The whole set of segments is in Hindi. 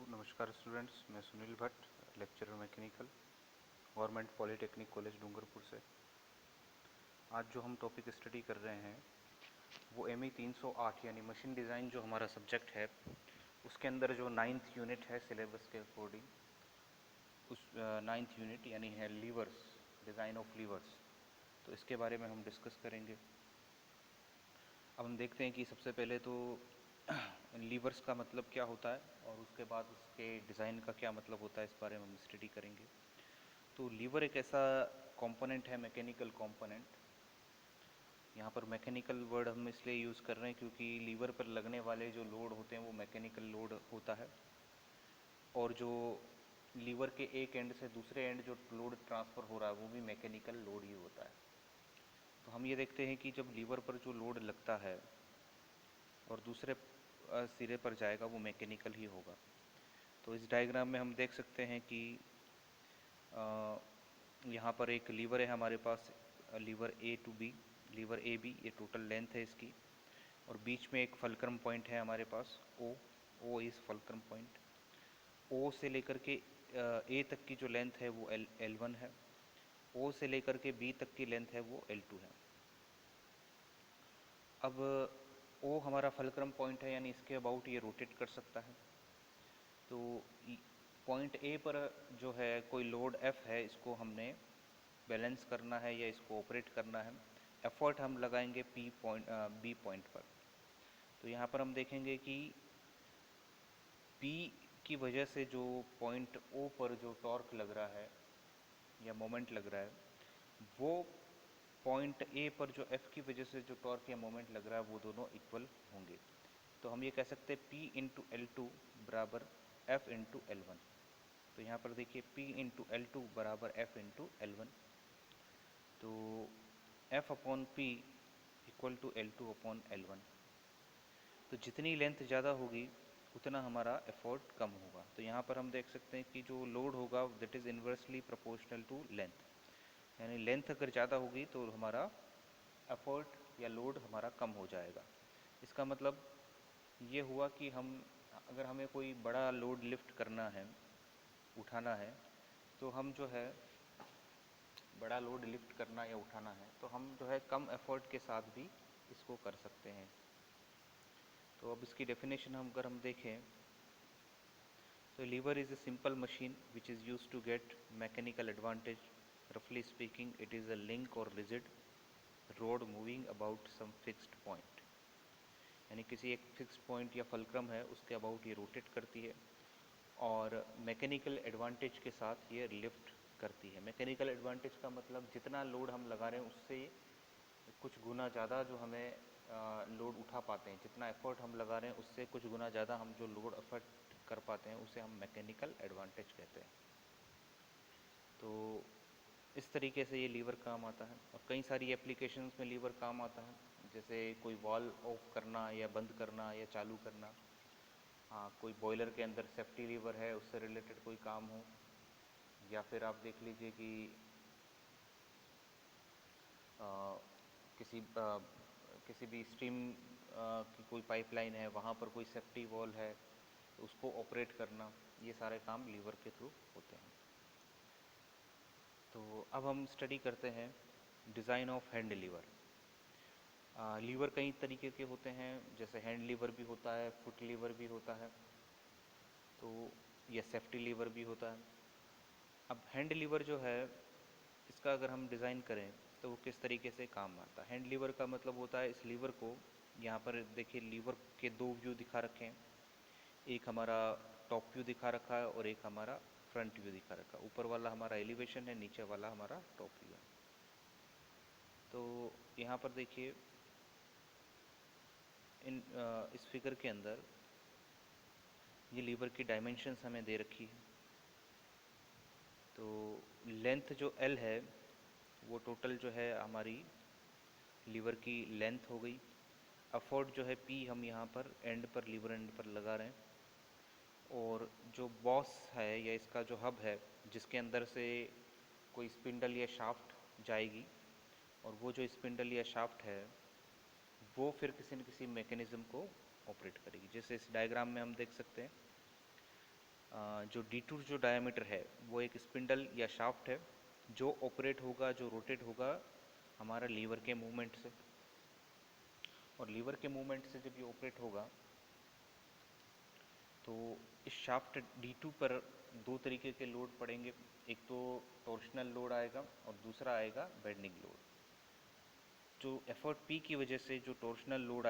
नमस्कार स्टूडेंट्स, मैं Sunil Bhatt, lecturer mechanical, government polytechnic college Dungarpur से। आज जो हम टॉपिक स्टडी कर रहे हैं वो ME 308 यानी मशीन डिज़ाइन जो हमारा सब्जेक्ट है उसके अंदर जो 9th यूनिट है सिलेबस के अकॉर्डिंग, उस 9th यूनिट यानी है लीवर्स, डिज़ाइन ऑफ लीवर्स। तो इसके बारे में हम डिस्कस करेंगे। अब हम देखते हैं कि सबसे पहले तो लीवर्स का मतलब क्या होता है और उसके बाद उसके डिज़ाइन का क्या मतलब होता है, इस बारे में हम स्टडी करेंगे। तो लीवर एक ऐसा कंपोनेंट है, मैकेनिकल कंपोनेंट। यहाँ पर मैकेनिकल वर्ड हम इसलिए यूज़ कर रहे हैं क्योंकि लीवर पर लगने वाले जो लोड होते हैं वो मैकेनिकल लोड होता है, और जो लीवर के एक एंड से दूसरे एंड जो लोड ट्रांसफ़र हो रहा है वो भी मैकेनिकल लोड ही होता है। तो हम ये देखते हैं कि जब लीवर पर जो लोड लगता है और दूसरे सिरे पर जाएगा वो मैकेनिकल ही होगा। तो इस डायग्राम में हम देख सकते हैं कि यहाँ पर एक लीवर है हमारे पास, lever A to B, lever A B, ये टोटल लेंथ है इसकी, और बीच में एक फलक्रम पॉइंट है हमारे पास ओ इज़ फलक्रम पॉइंट। ओ से लेकर के ए तक की जो लेंथ है वो L1 है, ओ से लेकर के बी तक की लेंथ है वो L2 है। अब ओ हमारा फलक्रम पॉइंट है यानी इसके अबाउट ये रोटेट कर सकता है। तो पॉइंट ए पर जो है कोई लोड F है, इसको हमने बैलेंस करना है या इसको ऑपरेट करना है। एफर्ट हम लगाएंगे बी पॉइंट पर। तो यहाँ पर हम देखेंगे कि P की वजह से जो पॉइंट O पर जो टॉर्क लग रहा है या मोमेंट लग रहा है, वो पॉइंट A पर जो F की वजह से जो टॉर्क या मोमेंट लग रहा है वो दोनों इक्वल होंगे। तो हम ये कह सकते हैं P इंटू L2 बराबर F इंटू L1। तो यहाँ पर देखिए P इंटू L2 बराबर F इंटू L1। तो F upon P equal to L2 upon L1। तो जितनी लेंथ ज़्यादा होगी उतना हमारा एफर्ट कम होगा। तो यहाँ पर हम देख सकते हैं कि जो लोड होगा that is inversely proportional to length, यानी लेंथ अगर ज़्यादा होगी तो हमारा एफर्ट या लोड हमारा कम हो जाएगा। इसका मतलब ये हुआ कि अगर हमें कोई बड़ा लोड लिफ्ट करना है, उठाना है, तो हम जो है बड़ा लोड लिफ्ट करना या उठाना है तो हम जो है कम एफर्ट के साथ भी इसको कर सकते हैं। तो अब इसकी डेफिनेशन अगर हम देखें तो lever is a simple machine which is used to get mechanical advantage. Roughly speaking, it is a link or rigid rod moving about some fixed point. यानी किसी एक फिक्स्ड पॉइंट या फलक्रम है उसके अबाउट ये रोटेट करती है और मैकेनिकल एडवांटेज के साथ ये लिफ्ट करती है। मैकेनिकल एडवांटेज का मतलब जितना लोड हम लगा रहे हैं उससे कुछ गुना ज़्यादा जो हमें लोड उठा पाते हैं, जितना एफर्ट हम लगा रहे हैं उससे कुछ गुना ज़्यादा हम जो लोड एफर्ट कर पाते हैं उसे हम मैकेनिकल एडवांटेज कहते हैं। तो इस तरीके से ये लीवर काम आता है और कई सारी एप्लीकेशंस में लीवर काम आता है, जैसे कोई वॉल ऑफ करना या बंद करना या चालू करना। हाँ, कोई बॉयलर के अंदर सेफ्टी लीवर है उससे रिलेटेड कोई काम हो, या फिर आप देख लीजिए कि आ, किसी भी स्ट्रीम की कोई पाइपलाइन है, वहाँ पर कोई सेफ्टी वॉल है तो उसको ऑपरेट करना, ये सारे काम लीवर के थ्रू होते हैं। तो अब हम स्टडी करते हैं design of hand lever. Lever कई तरीके के होते हैं, जैसे हैंड लीवर भी होता है, फुट लीवर भी होता है, तो यह सेफ्टी लीवर भी होता है। अब हैंड लीवर जो है इसका अगर हम डिज़ाइन करें तो वो किस तरीके से काम आता है। हैंड लीवर का मतलब होता है इस लीवर को, यहाँ पर देखिए लीवर के दो व्यू दिखा रखे हैं, एक हमारा टॉप व्यू दिखा रखा है और एक हमारा फ्रंट व्यू दिखा रखा है। ऊपर वाला हमारा एलिवेशन है, नीचे वाला हमारा टॉप व्यू है। तो यहाँ पर देखिए इस फिगर के अंदर ये लीवर की डायमेंशंस हमें दे रखी है। तो लेंथ जो L है वो टोटल जो है हमारी लीवर की लेंथ हो गई। एफर्ट जो है P हम यहाँ पर एंड पर, लीवर एंड पर लगा रहे हैं, और जो बॉस है या इसका जो हब है जिसके अंदर से कोई स्पिंडल या शाफ्ट जाएगी, और वो जो स्पिंडल या शाफ्ट है वो फिर किसी न किसी मैकेनिज़्म को ऑपरेट करेगी। जैसे इस डायग्राम में हम देख सकते हैं जो D2 जो डायमीटर है वो एक स्पिंडल या शाफ्ट है जो ऑपरेट होगा, जो रोटेट होगा हमारा लीवर के मूवमेंट से। और लीवर के मूवमेंट से जब ये ऑपरेट होगा तो इस शाफ्ट D2 पर दो तरीके के लोड पड़ेंगे। एक तो टॉर्शनल लोड आएगा और दूसरा आएगा बेंडिंग लोड। जो एफर्ट P की वजह से जो टॉर्शनल लोड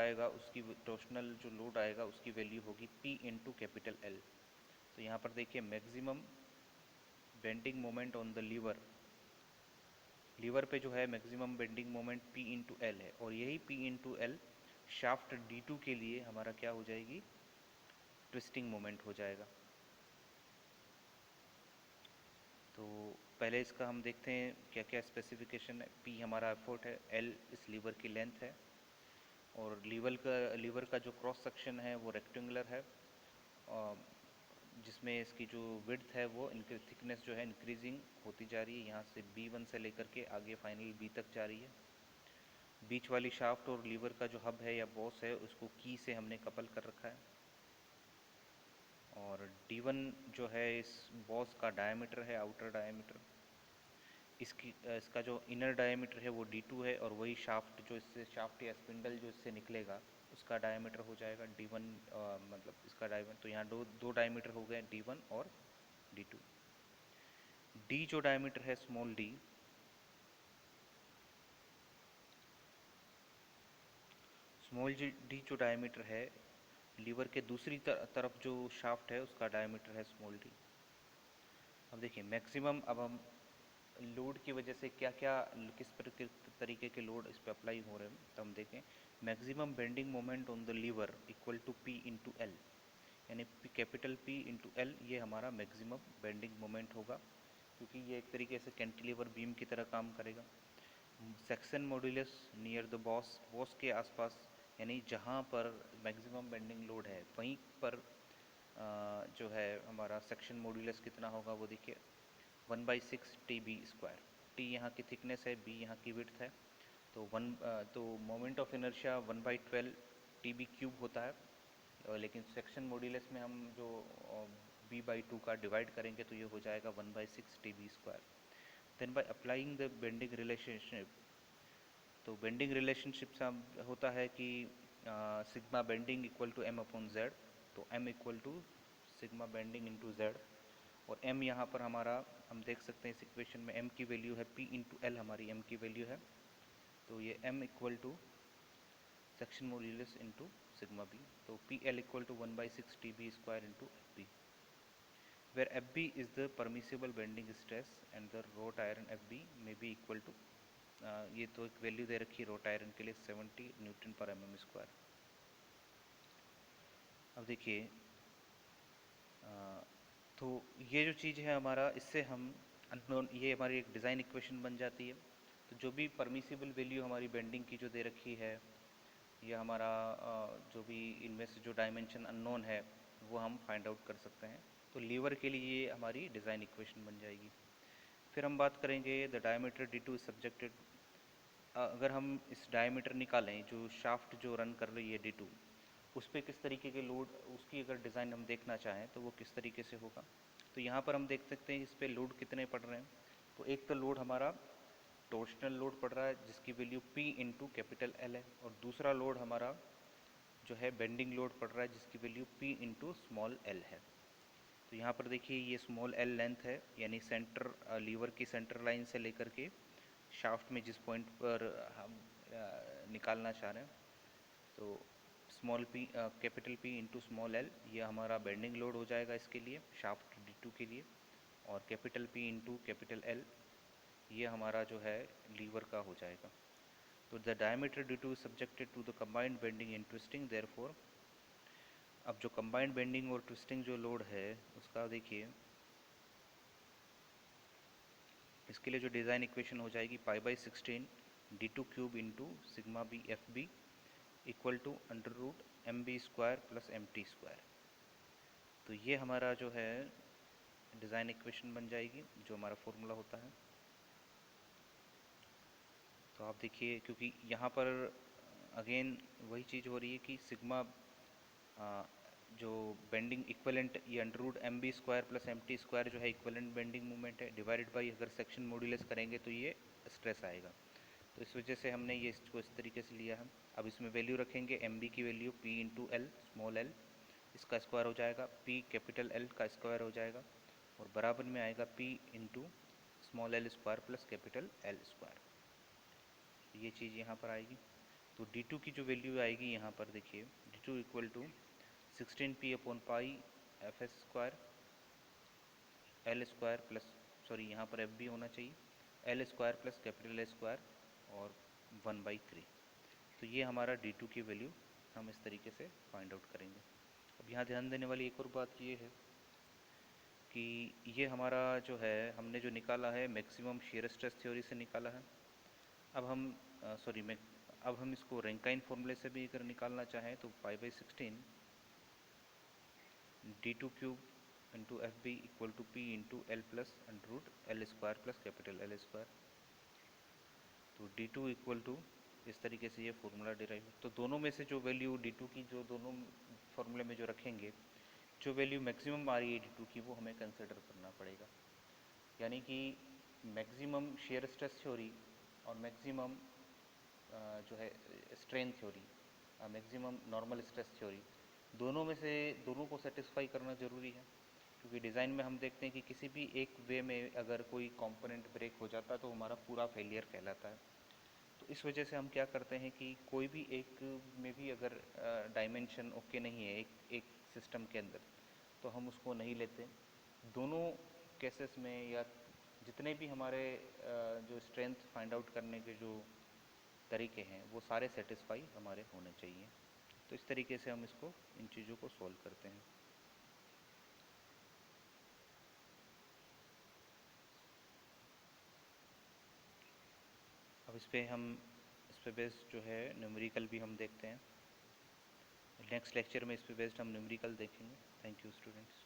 आएगा उसकी वैल्यू होगी P इंटू कैपिटल L। तो यहाँ पर देखिए maximum bending moment on the lever पे जो है maximum bending moment P into L है, और यही P into L shaft D2 के लिए हमारा क्या हो जाएगी, ट्विस्टिंग मोमेंट हो जाएगा। तो पहले इसका हम देखते हैं क्या क्या स्पेसिफिकेशन है। P हमारा एफर्ट है, L इस लीवर की लेंथ है, और लीवर का जो क्रॉस सेक्शन है वो रेक्टेंगुलर है, जिसमें इसकी जो विड्थ है वो थिकनेस जो है इंक्रीजिंग होती जा रही है। यहाँ से B1 से लेकर के आगे फाइनल B तक जा रही है। बीच वाली शाफ्ट और लीवर का जो हब है या बॉस है उसको की से हमने कपल कर रखा है। और D1 जो है इस बॉस का डायमीटर है, आउटर डायमीटर। इसका जो इनर डायमीटर है वो D2 है, और वही शाफ्ट या स्पिंडल जो इससे निकलेगा उसका डायमीटर हो जाएगा D1, मतलब इसका डायमीटर। तो यहाँ दो डायमीटर हो गए, D1 और D2। D जो डायमीटर है स्मॉल d, डी जो डायमीटर है लीवर के दूसरी तरफ जो शाफ्ट है उसका डायमीटर है स्मॉल d। अब देखिए मैक्सिमम, अब हम लोड की वजह से क्या क्या किस तरीके के लोड इस पर अप्लाई हो रहे हैं तो हम देखें। Maximum bending moment on the lever equal to P into L, यानी कैपिटल P इंटू एल ये हमारा मैक्सिमम बेंडिंग मोमेंट होगा, क्योंकि ये एक तरीके से कैंटिलीवर बीम की तरह काम करेगा। Section modulus near the boss के आसपास, यानी जहाँ पर मैक्सिमम बेंडिंग लोड है वहीं पर जो है हमारा सेक्शन मॉड्यूलस कितना होगा वो देखिए 1/6 TB²। T यहाँ की थिकनेस है, B यहाँ की विड्थ है। तो मोमेंट ऑफ इनर्शिया 1/12 TB³ होता है, लेकिन सेक्शन मॉड्यूलस में हम जो B/2 का डिवाइड करेंगे तो ये हो जाएगा 1/6 TB²। Then by applying the bending relationship, तो बेंडिंग रिलेशनशिप से होता है कि sigma bending equal to M/Z। तो M equal to sigma bending into Z, और M यहाँ पर हमारा हम देख सकते हैं इस इक्वेशन में M की वैल्यू है P इंटू एल, हमारी M की वैल्यू है। तो ये M equal to section modulus into sigma B। तो PL equal to 1/6 TB² into FB, where FB is the permissible bending stress and the wrought iron FB may be equal to, ये तो एक वैल्यू दे रखी है रोट आयरन के लिए 70 Nm²। अब देखिए तो ये जो चीज़ है हमारा, इससे हम अननोन, ये हमारी एक डिज़ाइन इक्वेशन बन जाती है। तो जो भी परमिसिबल वैल्यू हमारी बेंडिंग की जो दे रखी है, या हमारा जो भी इनमें से जो डायमेंशन अननोन है वो हम फाइंड आउट कर सकते हैं। तो लीवर के लिए ये हमारी डिज़ाइन इक्वेशन बन जाएगी। फिर हम बात करेंगे the diameter D2 is subjected. अगर हम इस डायमीटर निकालें जो शाफ्ट जो रन कर रही है D2, उस पर किस तरीके के लोड, उसकी अगर डिज़ाइन हम देखना चाहें तो वो किस तरीके से होगा। तो यहाँ पर हम देख सकते हैं इस पर लोड कितने पड़ रहे हैं। तो एक तो लोड हमारा टॉर्शनल लोड पड़ रहा है जिसकी value P into capital L है, और दूसरा लोड हमारा जो है बेंडिंग लोड पड़ रहा है जिसकी value P into small l है। तो यहाँ पर देखिए ये स्मॉल l लेंथ है, यानी सेंटर लीवर की सेंटर लाइन से लेकर के शाफ्ट में जिस पॉइंट पर हम निकालना चाह रहे हैं। तो capital P into small l ये हमारा बेंडिंग लोड हो जाएगा इसके लिए, शाफ्ट D2 के लिए। और capital P into capital L ये हमारा जो है लीवर का हो जाएगा। तो the diameter D2 subjected to the combined bending and twisting, therefore अब जो कंबाइंड बेंडिंग और ट्विस्टिंग जो लोड है उसका देखिए, इसके लिए जो डिज़ाइन इक्वेशन हो जाएगी π/16 D2³ into sigma B FB equal to √MB² plus MT²। तो ये हमारा जो है डिज़ाइन इक्वेशन बन जाएगी, जो हमारा फॉर्मूला होता है। तो आप देखिए क्योंकि यहाँ पर अगेन वही चीज़ हो रही है कि सिग्मा जो बेंडिंग इक्वलेंट ये under root M B square plus M T square जो है इक्वलेंट बेंडिंग मोमेंट है, डिवाइडेड बाई अगर सेक्शन मॉड्यूलस करेंगे तो ये स्ट्रेस आएगा। तो इस वजह से हमने ये इसको इस तरीके से लिया है। अब इसमें वैल्यू रखेंगे एम बी की value P into L small L, इसका स्क्वायर हो जाएगा, पी कैपिटल एल का स्क्वायर हो जाएगा, और बराबर में आएगा P into small L square plus capital L square. ये चीज़ यहाँ पर आएगी। तो d2 की जो वैल्यू आएगी यहाँ पर देखिए, d2 equal to 16p upon pi F S square L square plus, sorry यहाँ पर एफ भी होना चाहिए, L square plus capital L square और 1/3। तो ये हमारा d2 की वैल्यू हम इस तरीके से फाइंड आउट करेंगे। अब यहाँ ध्यान देने वाली एक और बात ये है कि ये हमारा जो है हमने जो निकाला है मैक्सिमम शियर स्ट्रेस थ्योरी से निकाला है। अब हम सॉरी मैं अब हम इसको रैंकाइन फॉर्मूले से भी अगर निकालना चाहें तो π/16 d2 cube into F B equal to P into L plus under root L square plus capital L square. तो d2 इक्वल टू इस तरीके से ये फॉर्मूला डिराइव। तो दोनों में से जो वैल्यू d2 की जो दोनों फॉर्मूले में जो रखेंगे, जो वैल्यू मैक्सिमम आ रही है d2 की वो हमें कंसिडर करना पड़ेगा। यानी कि मैक्सिमम शेयर स्ट्रेस थ्योरी और मैक्सिमम जो है strain theory, maximum normal stress theory, दोनों को सेटिस्फाई करना ज़रूरी है। क्योंकि डिज़ाइन में हम देखते हैं कि किसी भी एक वे में अगर कोई कंपोनेंट ब्रेक हो जाता है तो हमारा पूरा फेलियर कहलाता है। तो इस वजह से हम क्या करते हैं कि कोई भी एक में भी अगर डायमेंशन ओके नहीं है एक एक सिस्टम के अंदर, तो हम उसको नहीं लेते। दोनों केसेस में या जितने भी हमारे जो स्ट्रेंथ फाइंड आउट करने के जो तरीके हैं वो सारे सेटिस्फाई हमारे होने चाहिए। तो इस तरीके से हम इसको इन चीज़ों को सॉल्व करते हैं। अब इस पे बेस्ड जो है न्यूमेरिकल भी हम देखते हैं। नेक्स्ट लेक्चर में इस पे बेस्ड हम न्यूमेरिकल देखेंगे। Thank you students.